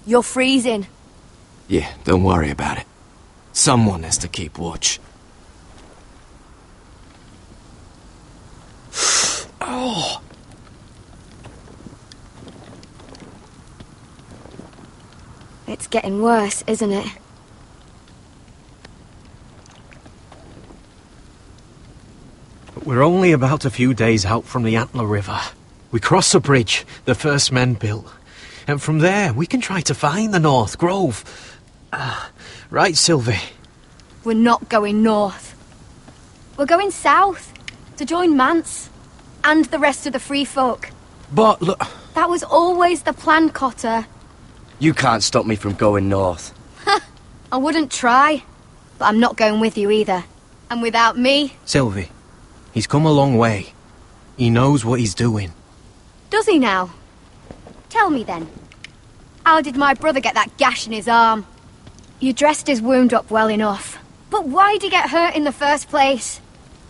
You're freezing. Yeah, don't worry about it. Someone has to keep watch. Oh! It's getting worse, isn't it? We're only about a few days out from the Antler River. We cross a bridge the first men built, and from there we can try to find the North Grove. Right, Sylvie? We're not going north. We're going south, to join Mance, and the rest of the free folk. But look... That was always the plan, Cotter. You can't stop me from going north. I wouldn't try, but I'm not going with you either. And without me... Sylvie, he's come a long way. He knows what he's doing. Does he now? Tell me then. How did my brother get that gash in his arm? You dressed his wound up well enough. But why'd he get hurt in the first place?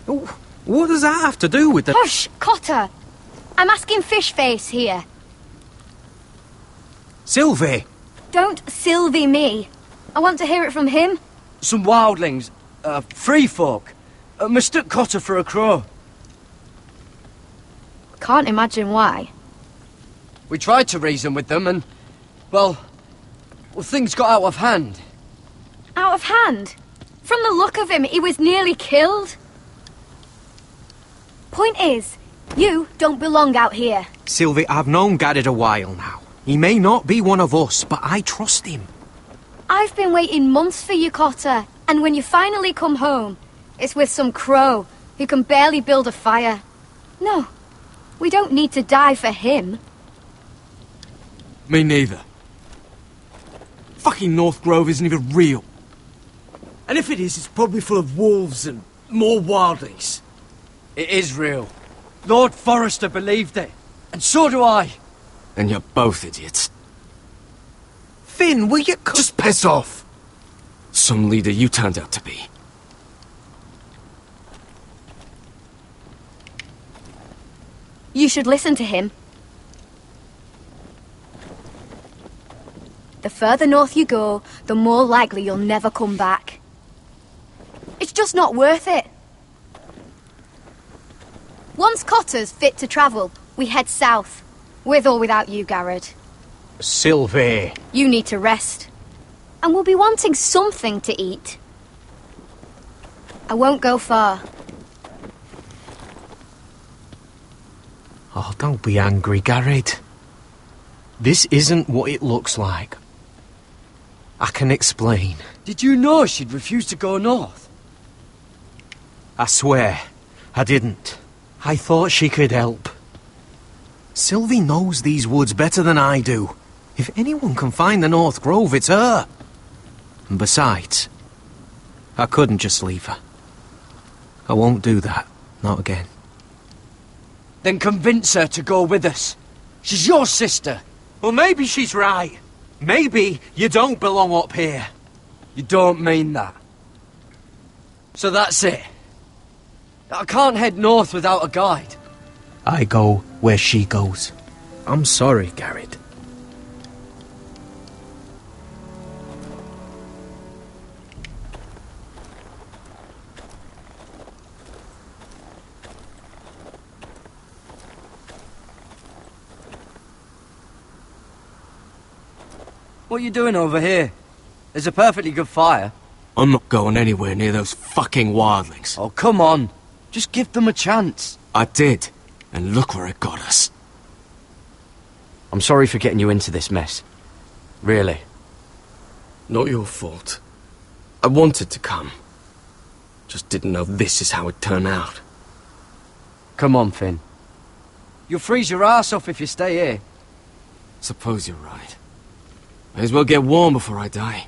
What does that have to do with the... Hush, Cotter! I'm asking Fishface here. Sylvie! Don't Sylvie me. I want to hear it from him. Some wildlings, free folk, mistook Cotter for a crow. Can't imagine why. We tried to reason with them and, well, things got out of hand. Out of hand? From the look of him, he was nearly killed. Point is, you don't belong out here. Sylvie, I've known Garrett a while now. He may not be one of us, but I trust him. I've been waiting months for you, Cotter, and when you finally come home, it's with some crow who can barely build a fire. No, we don't need to die for him. Me neither. Fucking North Grove isn't even real. And if it is, it's probably full of wolves and more wildlings. It is real. Lord Forrester believed it, and so do I. And you're both idiots. Finn, will you... Just piss off! Some leader you turned out to be. You should listen to him. The further north you go, the more likely you'll never come back. It's just not worth it. Once Cotter's fit to travel, we head south. With or without you, Garrett. Sylvie. You need to rest. And we'll be wanting something to eat. I won't go far. Oh, don't be angry, Garrett. This isn't what it looks like. I can explain. Did you know she'd refused to go north? I swear, I didn't. I thought she could help. Sylvie knows these woods better than I do. If anyone can find the North Grove, it's her. And besides, I couldn't just leave her. I won't do that. Not again. Then convince her to go with us. She's your sister. Well, maybe she's right. Maybe you don't belong up here. You don't mean that. So that's it. I can't head north without a guide. I go where she goes. I'm sorry, Garrett. What are you doing over here? There's a perfectly good fire. I'm not going anywhere near those fucking wildlings. Oh, come on. Just give them a chance. I did, and look where it got us. I'm sorry for getting you into this mess. Really. Not your fault. I wanted to come. Just didn't know this is how it'd turn out. Come on, Finn. You'll freeze your ass off if you stay here. Suppose you're right. May as well get warm before I die.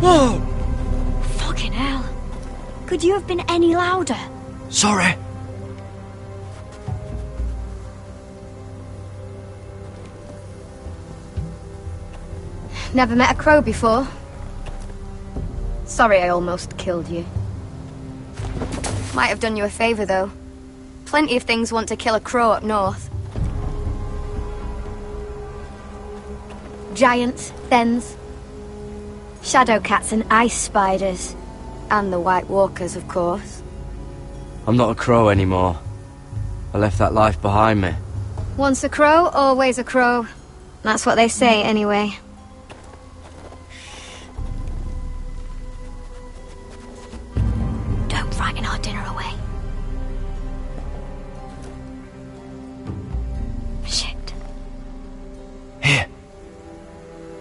Whoa! Fucking hell. Could you have been any louder? Sorry. Never met a crow before? Sorry I almost killed you. Might have done you a favour, though. Plenty of things want to kill a crow up north. Giants, thens, shadow cats and ice spiders. And the White Walkers, of course. I'm not a crow anymore. I left that life behind me. Once a crow, always a crow. That's what they say, anyway. Don't frighten our dinner away. Shit. Here.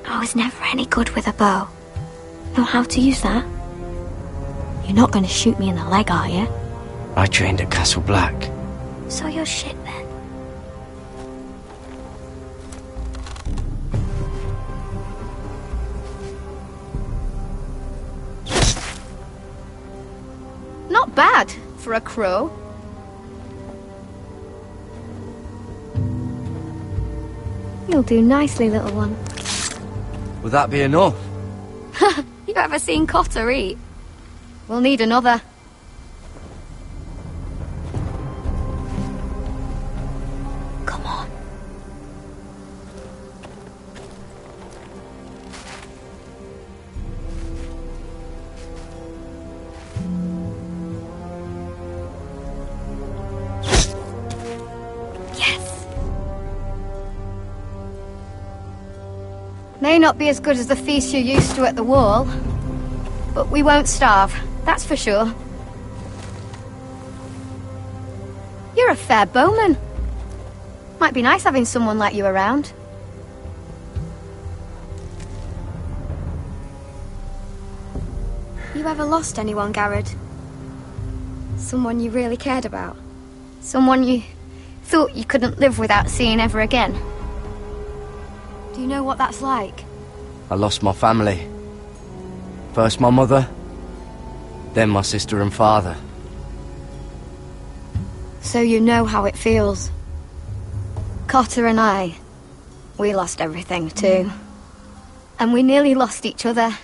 I was never any good with a bow. Know how to use that? You're not going to shoot me in the leg, are you? I trained at Castle Black. So you're shit then. Not bad for a crow. You'll do nicely, little one. Would that be enough? You ever seen Cotter eat? We'll need another. Come on. Yes. May not be as good as the feast you're used to at the wall, but we won't starve, that's for sure. You're a fair bowman. Might be nice having someone like you around. You ever lost anyone, Garrod? Someone you really cared about? Someone you thought you couldn't live without seeing ever again? Do you know what that's like? I lost my family. First my mother, then my sister and father. So you know how it feels. Cotter and I, we lost everything too. And we nearly lost each other.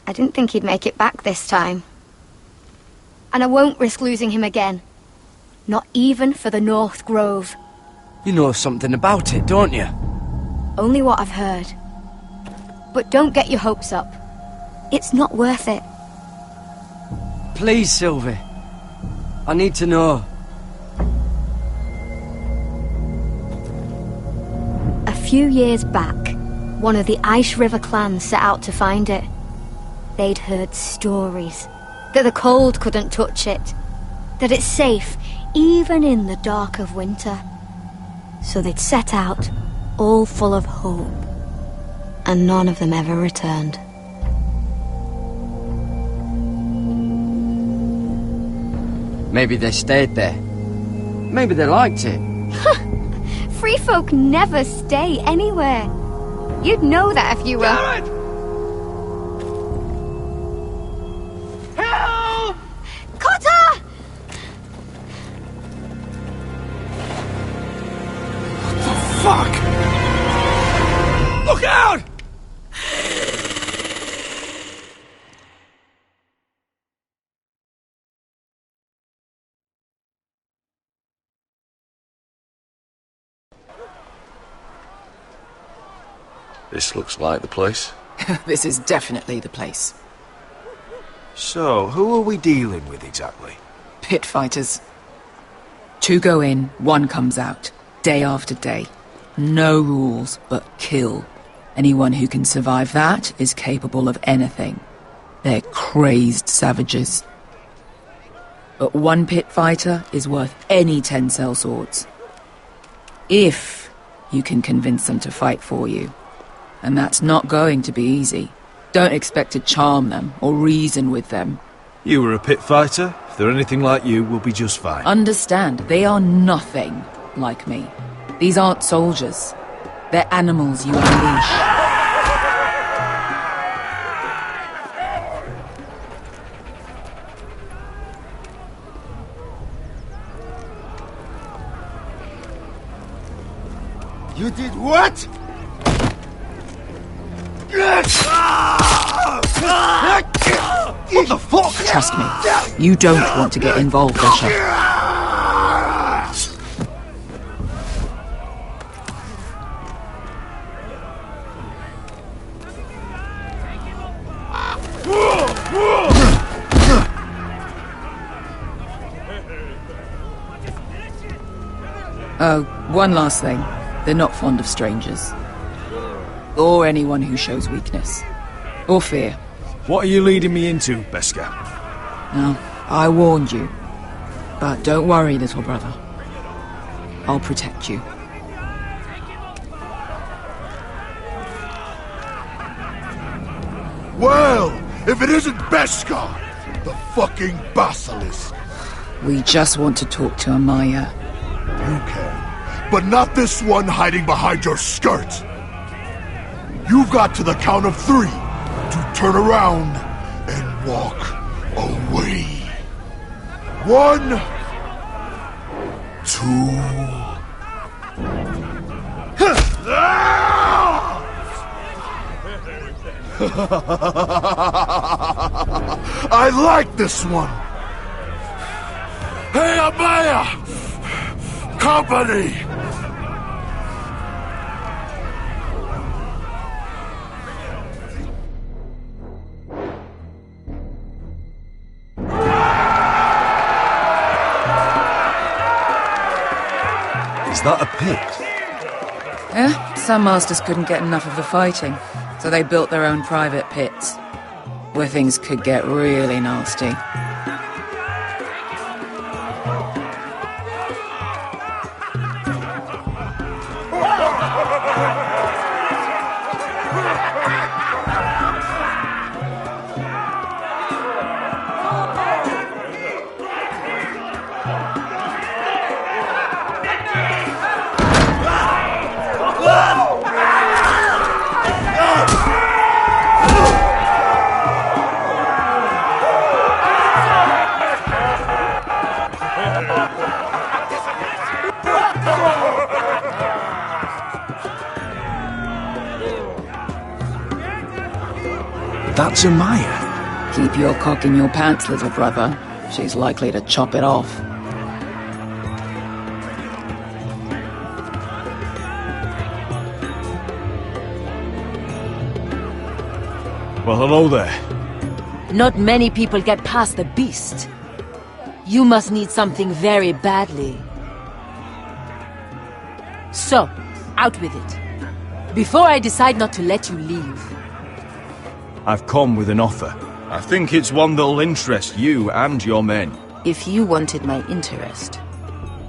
I didn't think he'd make it back this time. And I won't risk losing him again. Not even for the North Grove. You know something about it, don't you? Only what I've heard. But don't get your hopes up. It's not worth it. Please, Sylvie. I need to know. A few years back, one of the Ice River clans set out to find it. They'd heard stories that the cold couldn't touch it, that it's safe even in the dark of winter. So they'd set out, all full of hope, and none of them ever returned. Maybe they stayed there. Maybe they liked it. Free folk never stay anywhere. You'd know that if you were... Garrod! Help! Cotter! Fuck! Look out! This looks like the place. This is definitely the place. So, who are we dealing with exactly? Pit fighters. 2 go in, 1 comes out. Day after day. No rules, but kill. Anyone who can survive that is capable of anything. They're crazed savages. But 1 pit fighter is worth any 10 sellswords. If you can convince them to fight for you. And that's not going to be easy. Don't expect to charm them or reason with them. You were a pit fighter. If they're anything like you, we'll be just fine. Understand, they are nothing like me. These aren't soldiers. They're animals you unleash. You did what? What the fuck? Trust me, you don't want to get involved, Usher. Oh, one last thing. They're not fond of strangers. Or anyone who shows weakness. Or fear. What are you leading me into, Beskar? No, I warned you. But don't worry, little brother. I'll protect you. Well, if it isn't Beskar, the fucking basilisk. We just want to talk to Amaya. You can, but not this one hiding behind your skirt. You've got to the count of 3 to turn around and walk away. 1, 2. I like this one. Hey, Amaya! Company! Is that a pit? Yeah, some masters couldn't get enough of the fighting, so they built their own private pits, where things could get really nasty. That's Amaya. Keep your cock in your pants, little brother. She's likely to chop it off. Well, hello there. Not many people get past the beast. You must need something very badly. So, out with it. Before I decide not to let you leave. I've come with an offer. I think it's one that'll interest you and your men. If you wanted my interest,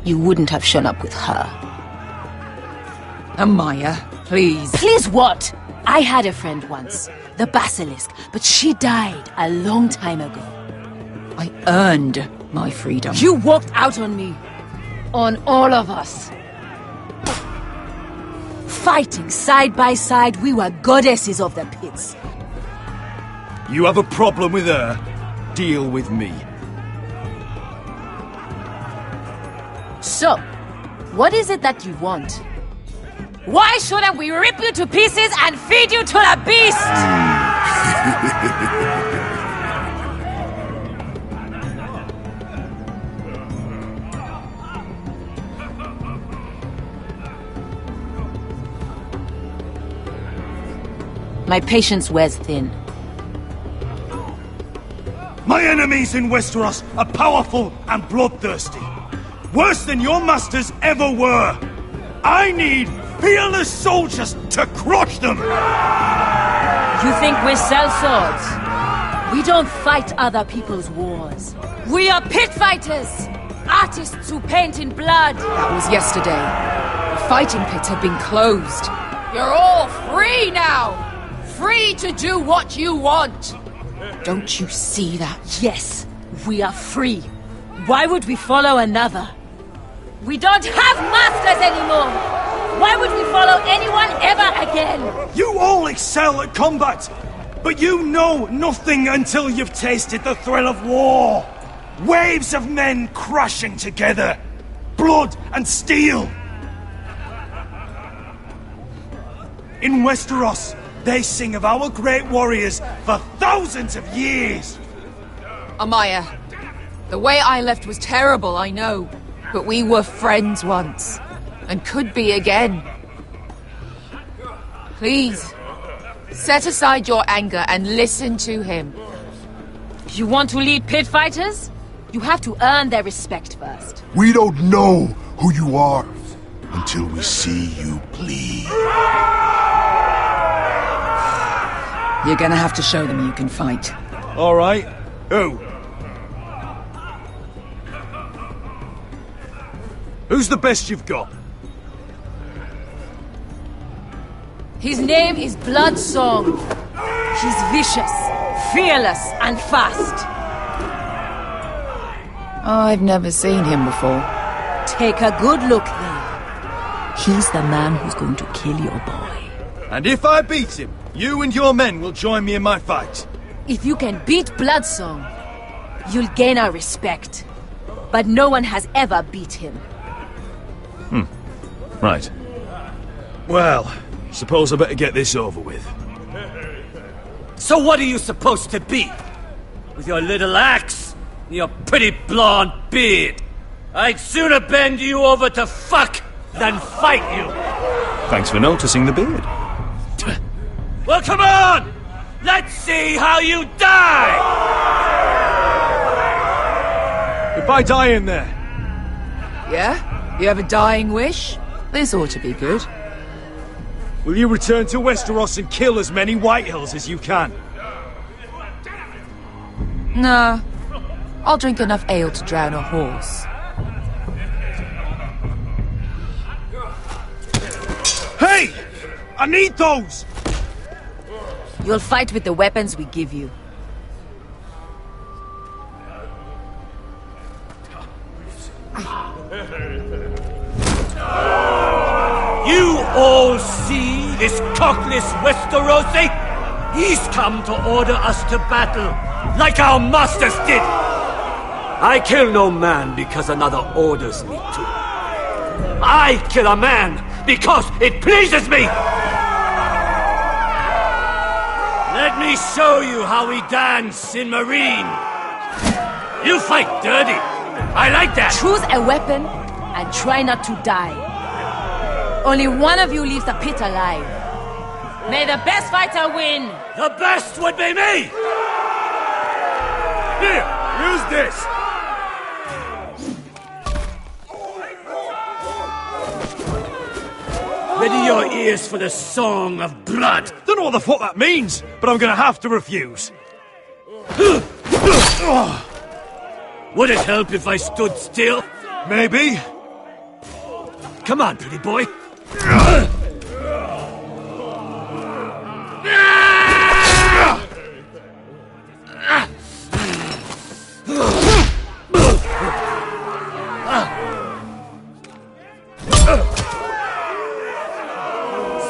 you wouldn't have shown up with her. Amaya, please. Please what? I had a friend once, the Basilisk, but she died a long time ago. I earned my freedom. You walked out on me. On all of us. Fighting side by side, we were goddesses of the pits. You have a problem with her? Deal with me. So, what is it that you want? Why shouldn't we rip you to pieces and feed you to the beast? My patience wears thin. My enemies in Westeros are powerful and bloodthirsty. Worse than your masters ever were. I need fearless soldiers to crush them! You think we sell swords? We don't fight other people's wars. We are pit fighters! Artists who paint in blood! That was yesterday. The fighting pits have been closed. You're all free now! Free to do what you want! Don't you see that? Yes, we are free. Why would we follow another? We don't have masters anymore! Why would we follow anyone ever again? You all excel at combat, but you know nothing until you've tasted the thrill of war. Waves of men crashing together. Blood and steel. In Westeros, They sing of our great warriors for thousands of years. Amaya, the way I left was terrible, I know. But we were friends once. And could be again. Please, set aside your anger and listen to him. You want to lead pit fighters? You have to earn their respect first. We don't know who you are until we see you bleed. You're gonna have to show them you can fight. All right. Who? Who's the best you've got? His name is Bloodsong. He's vicious, fearless, and fast. I've never seen him before. Take a good look then. He's the man who's going to kill your boy. And if I beat him, you and your men will join me in my fight. If you can beat Bloodsong, you'll gain our respect. But no one has ever beat him. Right. Well, suppose I better get this over with. So what are you supposed to be? With your little axe and your pretty blonde beard? I'd sooner bend you over to fuck than fight you. Thanks for noticing the beard. Well, come on! Let's see how you die! If I die in there... Yeah? You have a dying wish? This ought to be good. Will you return to Westeros and kill as many Whitehills as you can? Nah. I'll drink enough ale to drown a horse. Hey! I need those! You'll fight with the weapons we give you. You all see this cockless Westerosi? He's come to order us to battle, like our masters did. I kill no man because another orders me to. I kill a man because it pleases me. Let me show you how we dance in Marine. You fight dirty. I like that. Choose a weapon and try not to die. Only one of you leaves the pit alive. May the best fighter win! The best would be me! Here, use this! Ready your ears for the song of blood. Don't know what the fuck that means, but I'm gonna have to refuse. Would it help if I stood still? Maybe. Come on, pretty boy.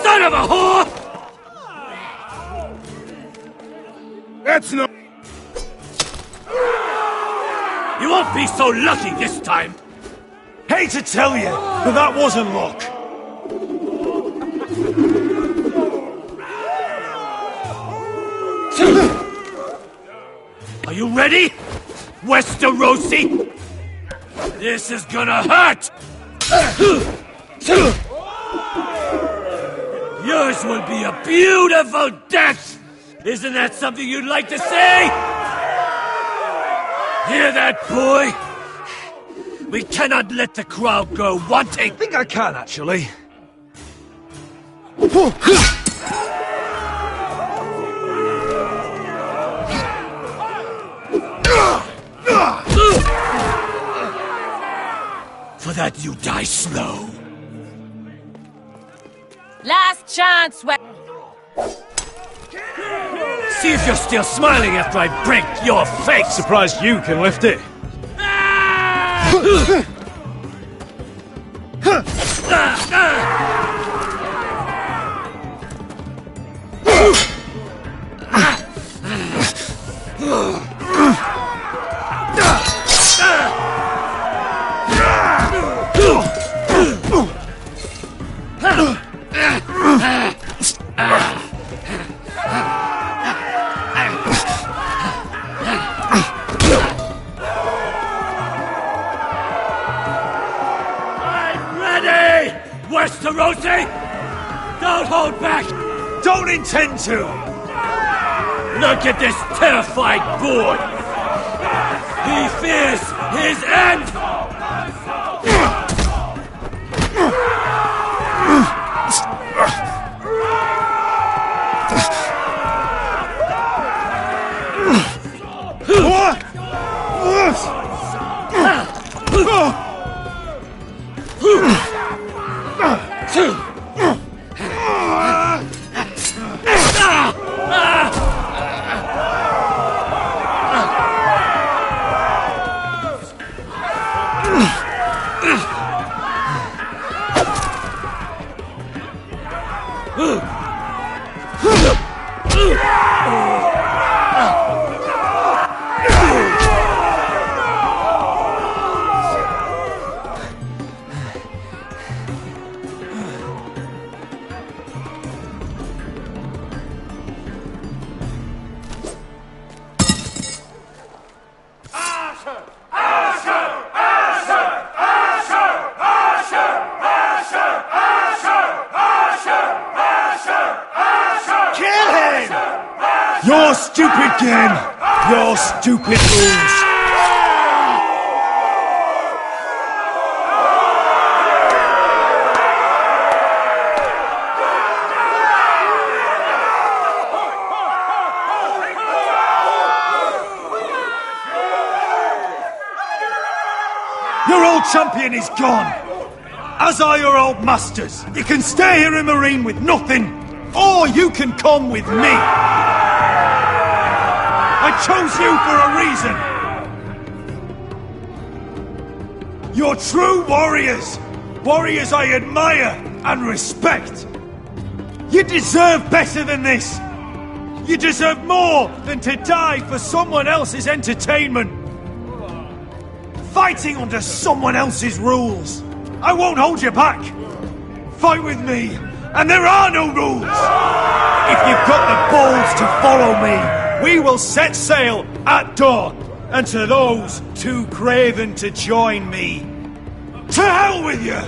Son of a whore! That's no... You won't be so lucky this time. Hate to tell you, but that wasn't luck. Are you ready, Westerosi? This is gonna hurt! Yours will be a beautiful death! Isn't that something you'd like to say? Hear that, boy? We cannot let the crowd go wanting! I think I can, actually. For that you die slow. Last chance, See if you're still smiling after I break your face! Surprised you can lift it. Westerosi! Don't hold back! Don't intend to! Look at this terrified boy! He fears his end! Your stupid game! Your stupid rules! Your old champion is gone! As are your old masters! You can stay here in Marine with nothing, or you can come with me! I chose you for a reason! You're true warriors! Warriors I admire and respect! You deserve better than this! You deserve more than to die for someone else's entertainment! Fighting under someone else's rules! I won't hold you back! Fight with me, and there are no rules! If you've got the balls to follow me, we will set sail at dawn, and to those too craven to join me, to hell with you!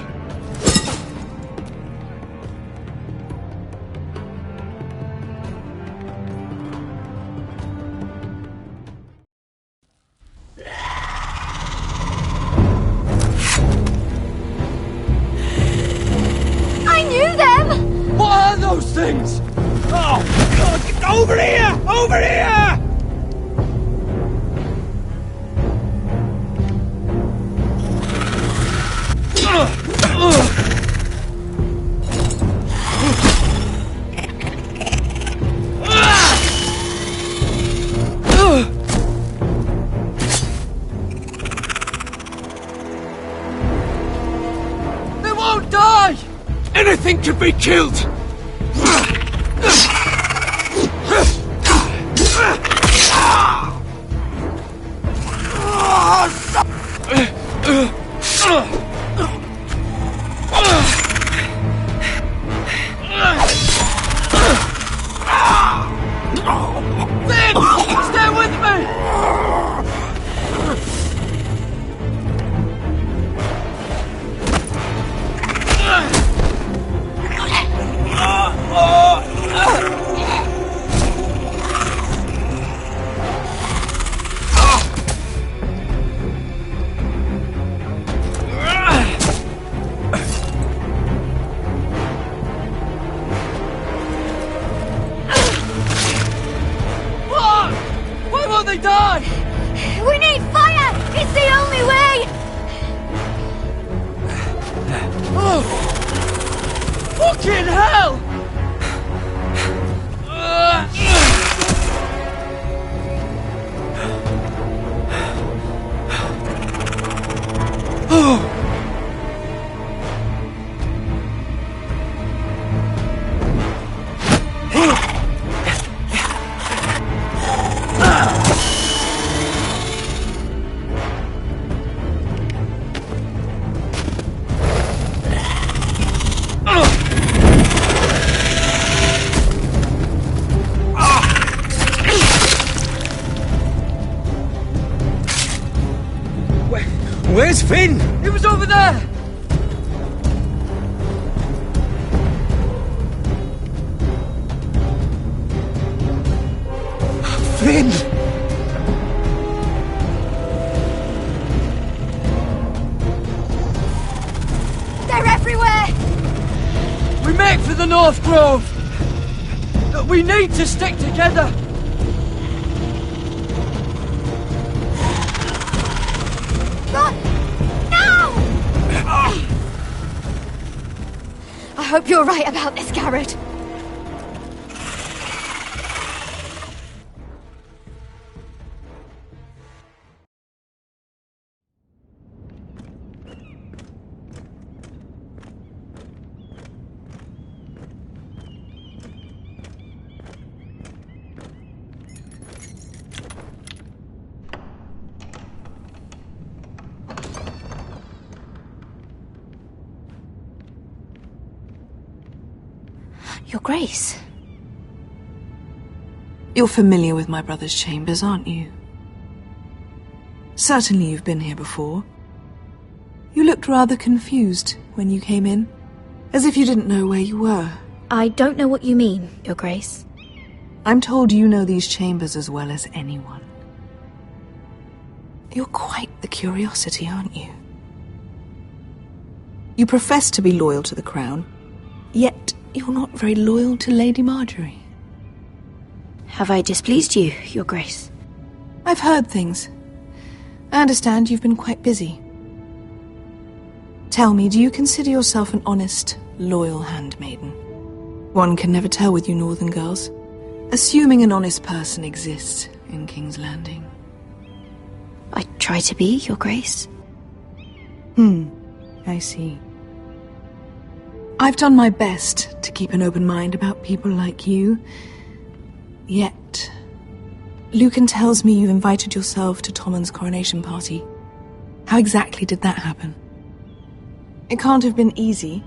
I knew them! What are those things? Oh, God, over here! Over here! They won't die! Anything can be killed! Finn! Stay with me! Why won't they die? We need fire! It's the only way! Oh! Fucking hell! Oh! Where's Finn? He was over there! in! They're everywhere! We make for the North Grove! But we need to stick together! Run! Now! I hope you're right about this, Garrett. Your Grace. You're familiar with my brother's chambers, aren't you? Certainly you've been here before. You looked rather confused when you came in, as if you didn't know where you were. I don't know what you mean, Your Grace. I'm told you know these chambers as well as anyone. You're quite the curiosity, aren't you? You profess to be loyal to the crown, yet you're not very loyal to Lady Marjorie. Have I displeased you, Your Grace? I've heard things. I understand you've been quite busy. Tell me, do you consider yourself an honest, loyal handmaiden? One can never tell with you northern girls. Assuming an honest person exists in King's Landing. I try to be, Your Grace. I see. I've done my best to keep an open mind about people like you. Yet, Lucan tells me you invited yourself to Tommen's coronation party. How exactly did that happen? It can't have been easy.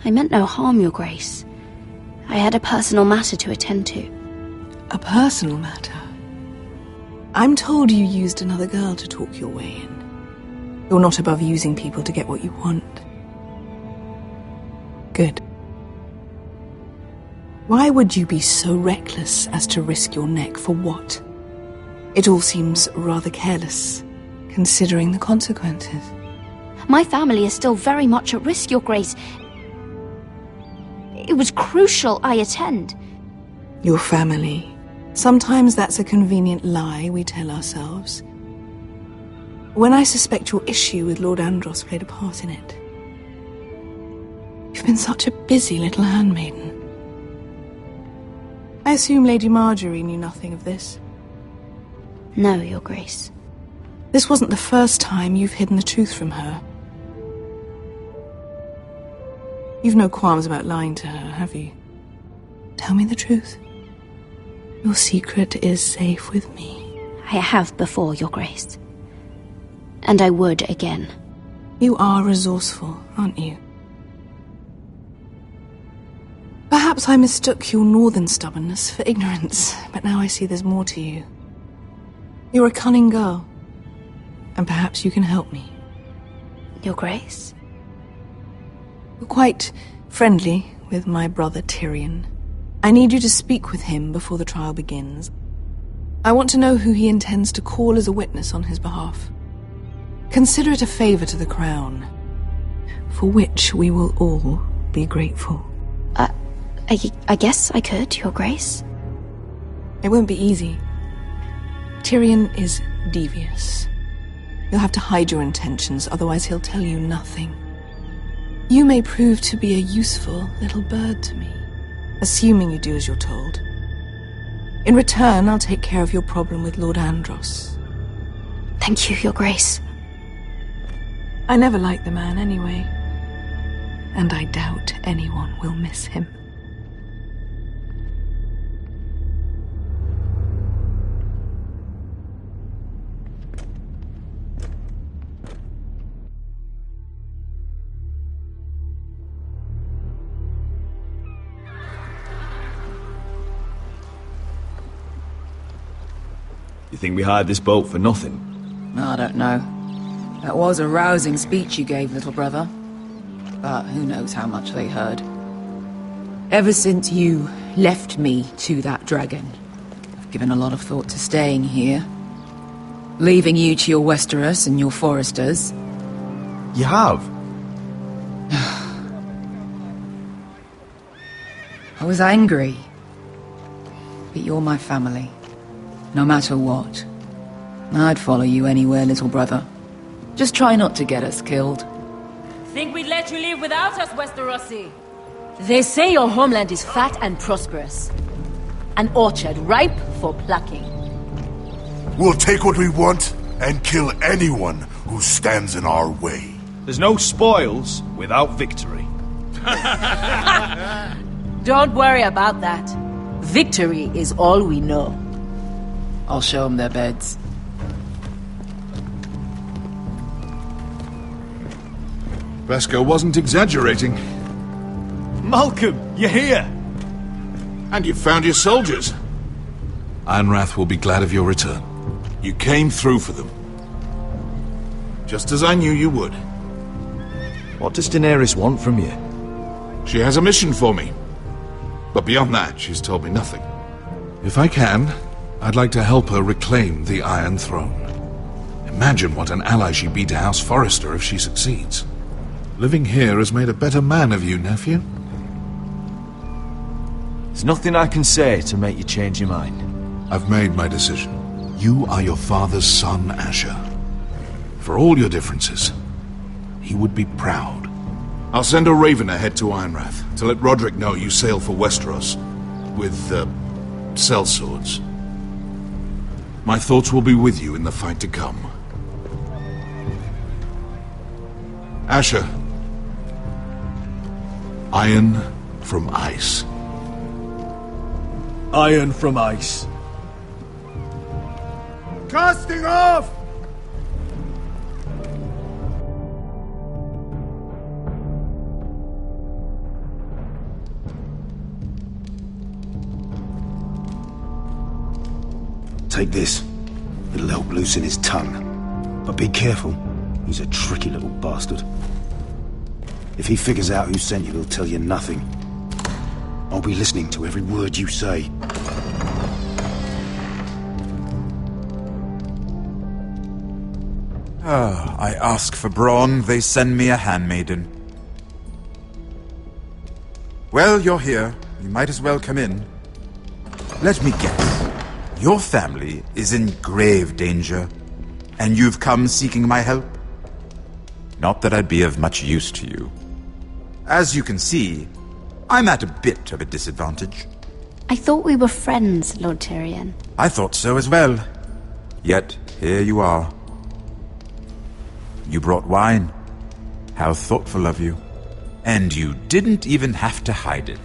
I meant no harm, Your Grace. I had a personal matter to attend to. A personal matter? I'm told you used another girl to talk your way in. You're not above using people to get what you want. Good. Why would you be so reckless as to risk your neck for what? It all seems rather careless, considering the consequences. My family is still very much at risk, Your Grace. It was crucial I attend. Your family. Sometimes that's a convenient lie we tell ourselves. When I suspect your issue with Lord Andros played a part in it. You've been such a busy little handmaiden. I assume Lady Marjorie knew nothing of this. No, Your Grace. This wasn't the first time you've hidden the truth from her. You've no qualms about lying to her, have you? Tell me the truth. Your secret is safe with me. I have before, Your Grace. And I would again. You are resourceful, aren't you? Perhaps I mistook your northern stubbornness for ignorance, but now I see there's more to you. You're a cunning girl, and perhaps you can help me. Your Grace? You're quite friendly with my brother Tyrion. I need you to speak with him before the trial begins. I want to know who he intends to call as a witness on his behalf. Consider it a favor to the crown, for which we will all be grateful. I guess I could, Your Grace. It won't be easy. Tyrion is devious. You'll have to hide your intentions, otherwise he'll tell you nothing. You may prove to be a useful little bird to me, assuming you do as you're told. In return, I'll take care of your problem with Lord Andros. Thank you, Your Grace. I never liked the man anyway, and I doubt anyone will miss him. You think we hired this boat for nothing? I don't know. That was a rousing speech you gave, little brother. But who knows how much they heard. Ever since you left me to that dragon. I've given a lot of thought to staying here. Leaving you to your Westeros and your foresters. You have? I was angry. But you're my family. No matter what. I'd follow you anywhere, little brother. Just try not to get us killed. Think we'd let you leave without us, Westerosi? They say your homeland is fat and prosperous. An orchard ripe for plucking. We'll take what we want and kill anyone who stands in our way. There's no spoils without victory. Don't worry about that. Victory is all we know. I'll show them their beds. Beskar wasn't exaggerating. Malcolm, you're here! And you found your soldiers. Ironrath will be glad of your return. You came through for them. Just as I knew you would. What does Daenerys want from you? She has a mission for me. But beyond that, she's told me nothing. If I can, I'd like to help her reclaim the Iron Throne. Imagine what an ally she'd be to House Forrester if she succeeds. Living here has made a better man of you, nephew. There's nothing I can say to make you change your mind. I've made my decision. You are your father's son, Asher. For all your differences, he would be proud. I'll send a raven ahead to Ironrath to let Roderick know you sail for Westeros with, sellswords. My thoughts will be with you in the fight to come. Asher. Iron from ice. Iron from ice. Casting off! Take this. It'll help loosen his tongue. But be careful. He's a tricky little bastard. If he figures out who sent you, he'll tell you nothing. I'll be listening to every word you say. I ask for brawn, they send me a handmaiden. Well, you're here. You might as well come in. Let me guess. Your family is in grave danger, and you've come seeking my help? Not that I'd be of much use to you. As you can see, I'm at a bit of a disadvantage. I thought we were friends, Lord Tyrion. I thought so as well. Yet, here you are. You brought wine. How thoughtful of you. And you didn't even have to hide it.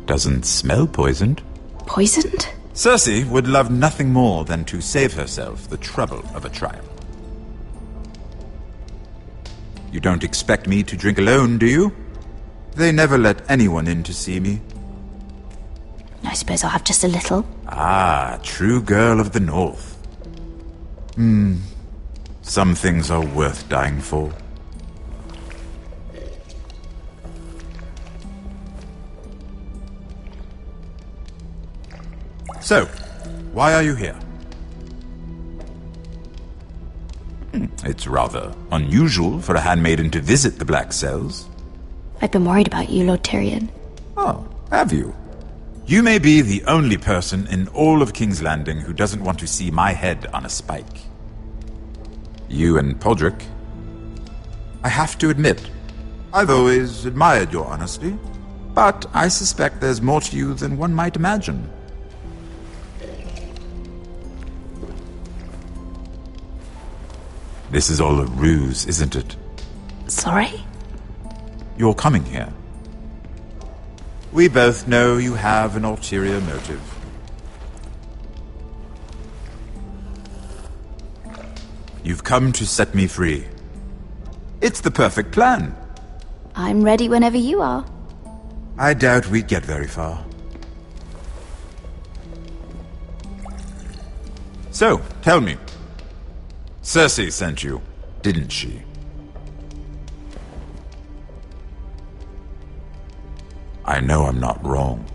Doesn't smell poisoned. Poisoned? Cersei would love nothing more than to save herself the trouble of a trial. You don't expect me to drink alone, do you? They never let anyone in to see me. I suppose I'll have just a little. Ah, true girl of the North. Some things are worth dying for. So, why are you here? It's rather unusual for a handmaiden to visit the Black Cells. I've been worried about you, Lord Tyrion. Oh, have you? You may be the only person in all of King's Landing who doesn't want to see my head on a spike. You and Podrick. I have to admit, I've always admired your honesty, but I suspect there's more to you than one might imagine. This is all a ruse, isn't it? Sorry? You're coming here. We both know you have an ulterior motive. You've come to set me free. It's the perfect plan. I'm ready whenever you are. I doubt we'd get very far. So, tell me. Cersei sent you, didn't she? I know I'm not wrong.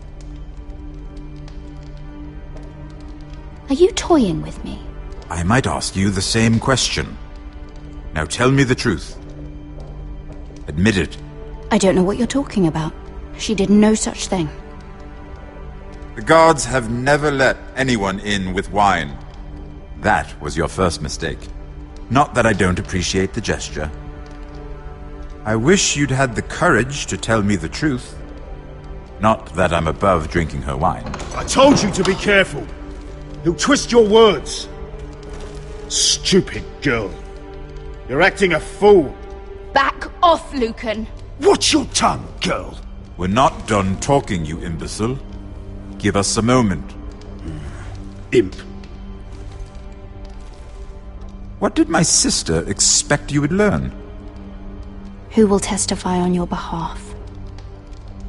Are you toying with me? I might ask you the same question. Now tell me the truth. Admit it. I don't know what you're talking about. She did no such thing. The guards have never let anyone in with wine. That was your first mistake. Not that I don't appreciate the gesture. I wish you'd had the courage to tell me the truth. Not that I'm above drinking her wine. I told you to be careful. He'll twist your words. Stupid girl. You're acting a fool. Back off, Lucan. Watch your tongue, girl. We're not done talking, you imbecile. Give us a moment. Imp. What did my sister expect you would learn? Who will testify on your behalf?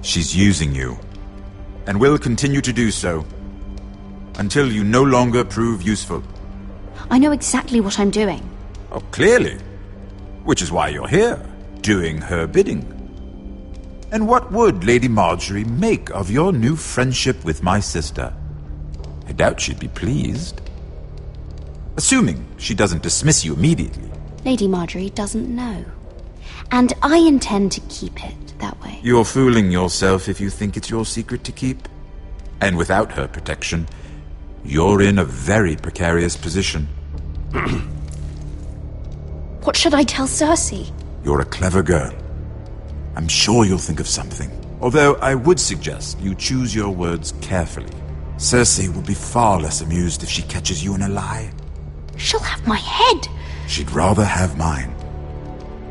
She's using you, and will continue to do so, until you no longer prove useful. I know exactly what I'm doing. Oh, clearly. Which is why you're here, doing her bidding. And what would Lady Marjorie make of your new friendship with my sister? I doubt she'd be pleased. Assuming she doesn't dismiss you immediately. Lady Marjorie doesn't know. And I intend to keep it that way. You're fooling yourself if you think it's your secret to keep. And without her protection, you're in a very precarious position. What should I tell Cersei? You're a clever girl. I'm sure you'll think of something. Although I would suggest you choose your words carefully. Cersei will be far less amused if she catches you in a lie. She'll have my head. She'd rather have mine.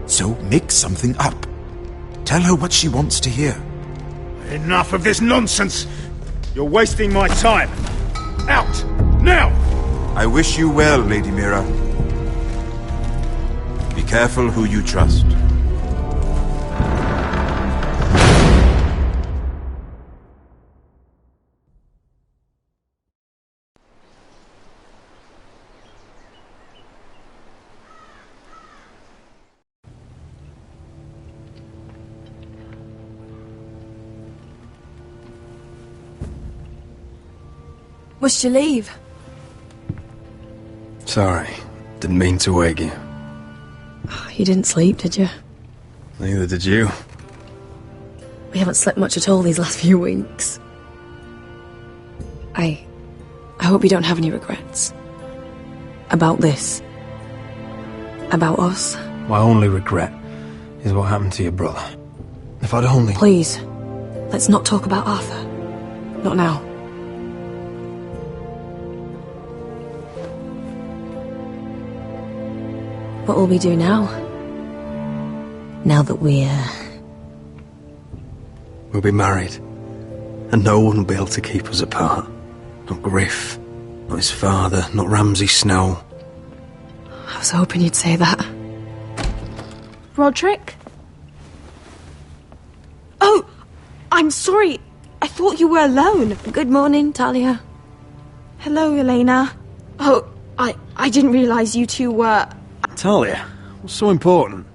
So make something up. Tell her what she wants to hear. Enough of this nonsense! You're wasting my time. Out! Now! I wish you well, Lady Mira. Be careful who you trust. Must you leave? Sorry, didn't mean to wake you. You didn't sleep, did you? Neither did you. We haven't slept much at all these last few weeks. I hope you don't have any regrets. About this. About us. My only regret is what happened to your brother. If I'd only... Please, let's not talk about Arthur. Not now. What will we do now? Now that we'll be married. And no one will be able to keep us apart. Not Griff, not his father, not Ramsay Snow. I was hoping you'd say that. Roderick? Oh, I'm sorry. I thought you were alone. Good morning, Talia. Hello, Elena. Oh, I didn't realize you two were... Talia, what's so important?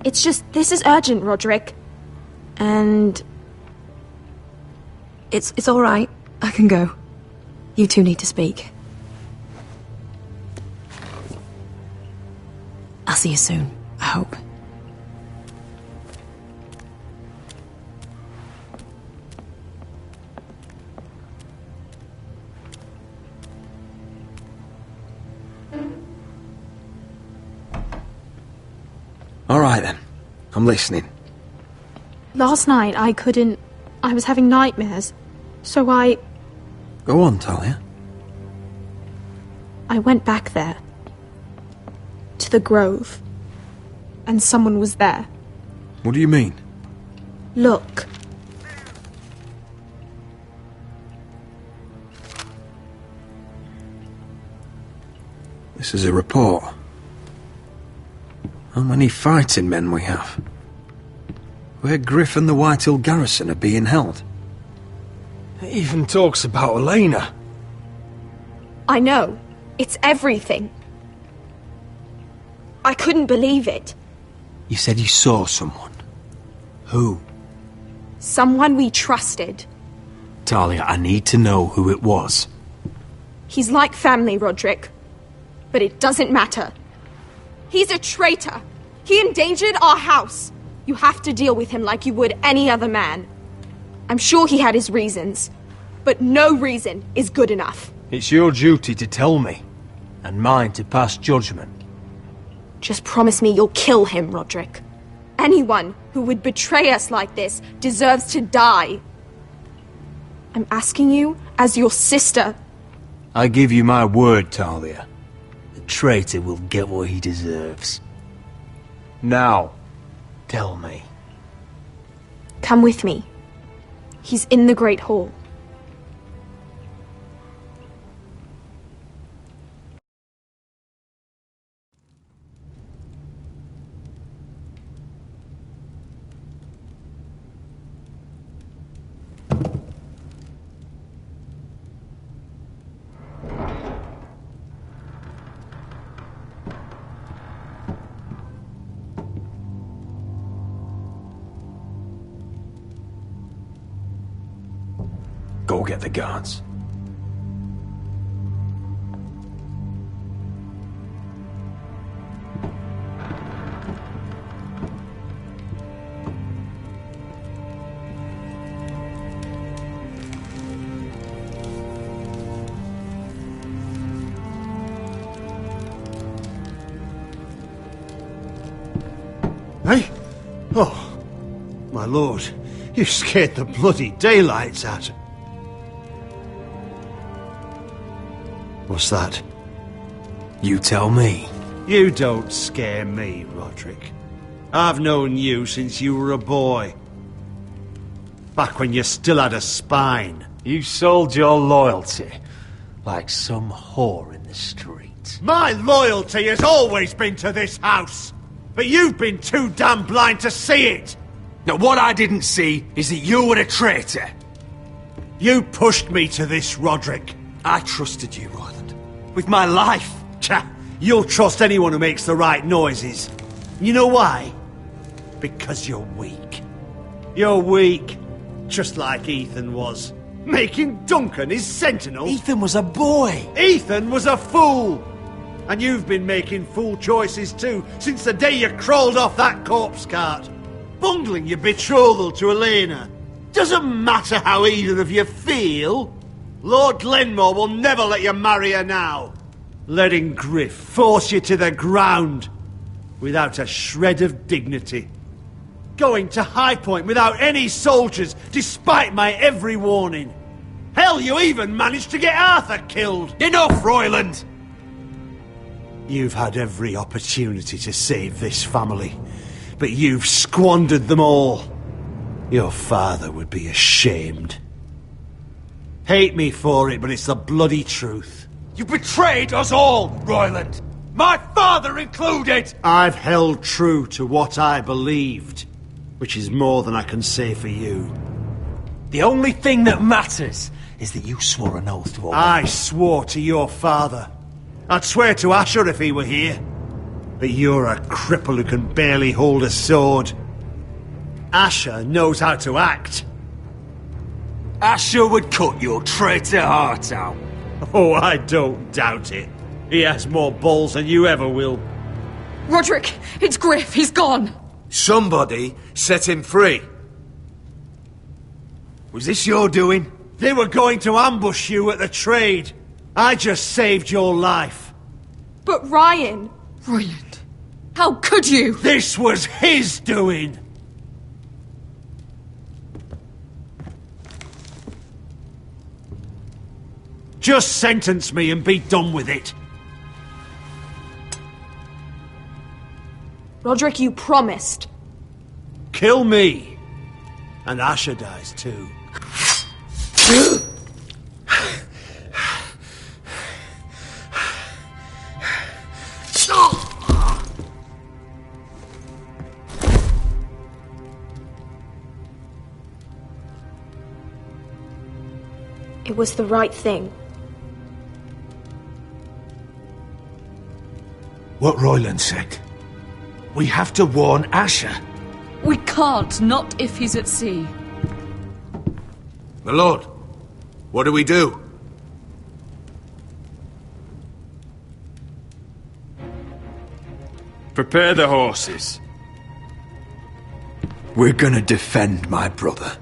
It's just, this is urgent, Roderick. And... It's all right. I can go. You two need to speak. I'll see you soon, I hope. All right, then. I'm listening. Last night, I was having nightmares. So I Go on, Talia. went back there. To the grove. And someone was there. What do you mean? Look. This is a report. How many fighting men we have? Where Griff and the Whitehill garrison are being held. It even talks about Elena. I know. It's everything. I couldn't believe it. You said you saw someone. Who? Someone we trusted. Talia, I need to know who it was. He's like family, Roderick. But it doesn't matter. He's a traitor. He endangered our house. You have to deal with him like you would any other man. I'm sure he had his reasons, but no reason is good enough. It's your duty to tell me, and mine to pass judgment. Just promise me you'll kill him, Roderick. Anyone who would betray us like this deserves to die. I'm asking you as your sister. I give you my word, Talia. The traitor will get what he deserves. Now, tell me. Come with me. He's in the Great Hall. Go get the guards. Hey? Oh, my lord, you scared the bloody daylights out. What's that? You tell me. You don't scare me, Roderick. I've known you since you were a boy. Back when you still had a spine. You sold your loyalty like some whore in the street. My loyalty has always been to this house, but you've been too damn blind to see it. Now, what I didn't see is that you were a traitor. You pushed me to this, Roderick. I trusted you, Royland. With my life. Cha! You'll trust anyone who makes the right noises. You know why? Because you're weak. You're weak. Just like Ethan was. Making Duncan his sentinel. Ethan was a boy. Ethan was a fool. And you've been making fool choices too, since the day you crawled off that corpse cart. Bungling your betrothal to Elena. Doesn't matter how either of you feel. Lord Glenmore will never let you marry her now. Letting Griff force you to the ground without a shred of dignity. Going to High Point without any soldiers, despite my every warning. Hell, you even managed to get Arthur killed. Enough, Royland! You've had every opportunity to save this family, but you've squandered them all. Your father would be ashamed. Hate me for it, but it's the bloody truth. You betrayed us all, Royland! My father included! I've held true to what I believed, which is more than I can say for you. The only thing that matters is that you swore an oath to obey. I swore to your father. I'd swear to Asher if he were here. But you're a cripple who can barely hold a sword. Asher knows how to act. Asher would cut your traitor heart out. Oh, I don't doubt it. He has more balls than you ever will. Roderick, it's Griff. He's gone. Somebody set him free. Was this your doing? They were going to ambush you at the trade. I just saved your life. But Ryan... Royland, how could you? This was his doing. Just sentence me and be done with it. Roderick, you promised. Kill me. And Asher dies too. It was the right thing. what Royland said. We have to warn Asher. We can't, not if he's at sea. My lord, what do we do? Prepare the horses. We're gonna defend my brother.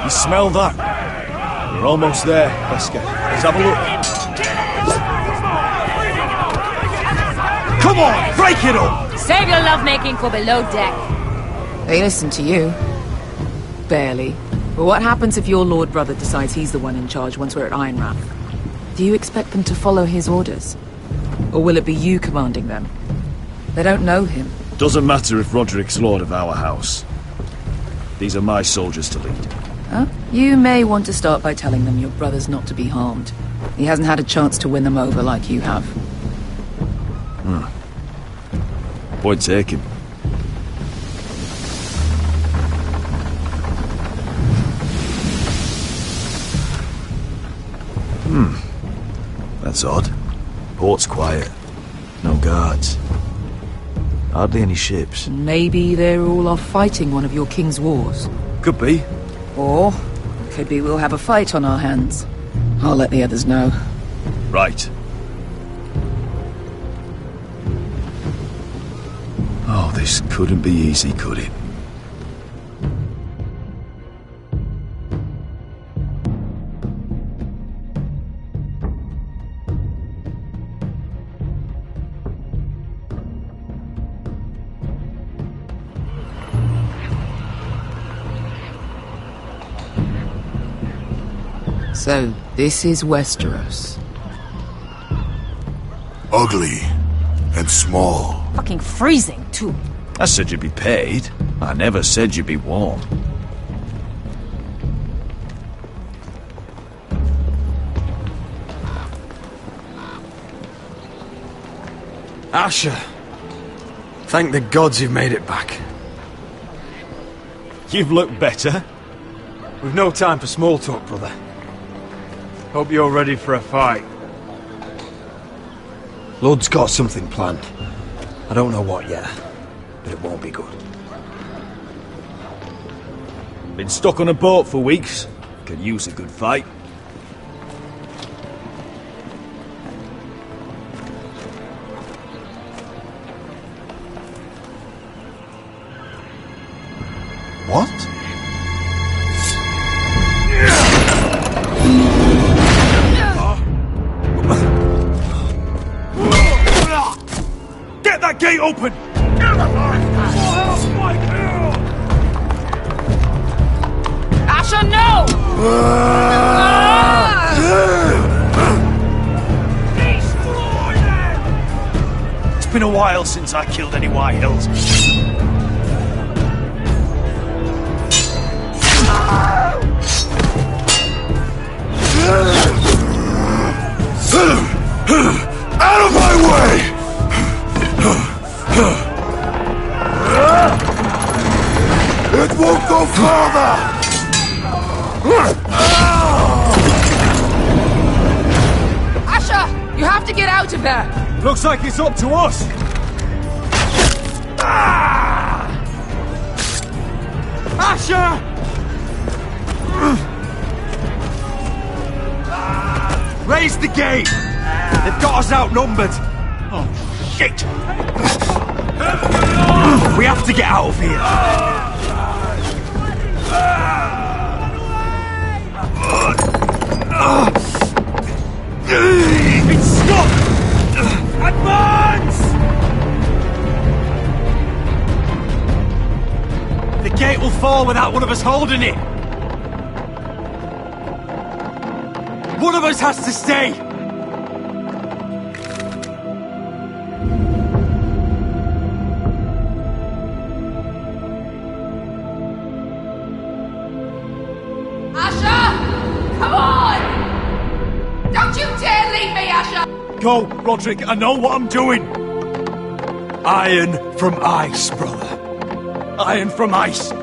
You smell that? We're almost there, Wesker. Let's have a look. Come on, break it up! Save your lovemaking for below deck. They listen to you. Barely. But what happens if your lord brother decides he's the one in charge once we're at Ironrath? Do you expect them to follow his orders? Or will it be you commanding them? They don't know him. Doesn't matter if Roderick's lord of our house. These are my soldiers to lead. Huh? You may want to start by telling them your brother's not to be harmed. He hasn't had a chance to win them over like you have. Point taken. That's odd. Port's quiet. No guards. Hardly any ships. Maybe they're all off fighting one of your king's wars. Could be. Or, could be we'll have a fight on our hands. I'll let the others know. Right. Oh, this couldn't be easy, could it? So, this is Westeros. Ugly and small. Fucking freezing, too. I said you'd be paid. I never said you'd be warm. Asher. Thank the gods you've made it back. You've looked better. We've no time for small talk, brother. Hope you're ready for a fight. Lord's got something planned. I don't know what yet, but it won't be good. Been stuck on a boat for weeks. Could use a good fight. What? Get that gate open! Asher, no! It's been a while since I killed any White Hills. Out of my way! It won't go further! Asher, you have to get out of there! Looks like it's up to us! Asher! Raise the gate! They've got us outnumbered! Oh, shit! We have to get out of here! It's stuck! Advance! The gate will fall without one of us holding it! One of us has to stay! Don't you dare leave me, Asher! Go, Roderick, I know what I'm doing! Iron from ice, brother. Iron from ice. Go!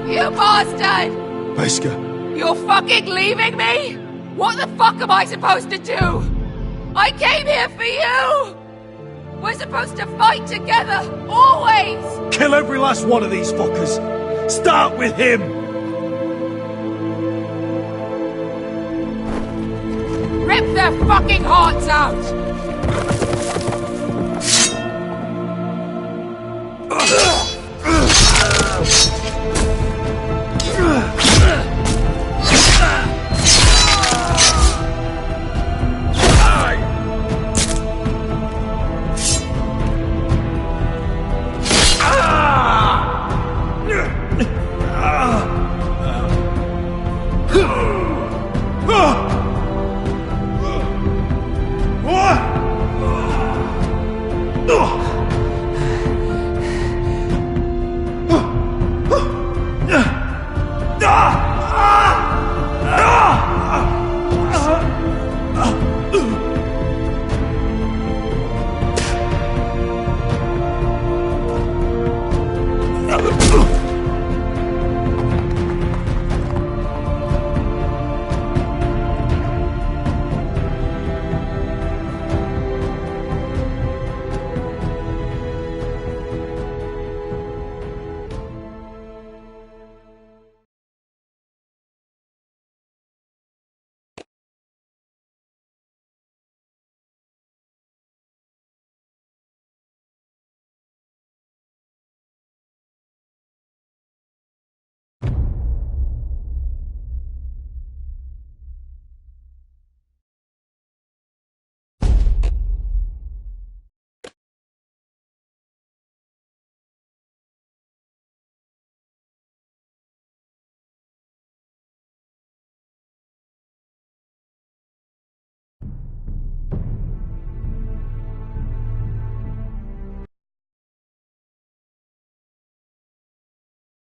You bastard! Wesker. You're fucking leaving me? What the fuck am I supposed to do? I came here for you! We're supposed to fight together, always! Kill every last one of these fuckers. Start with him! Rip their fucking hearts out!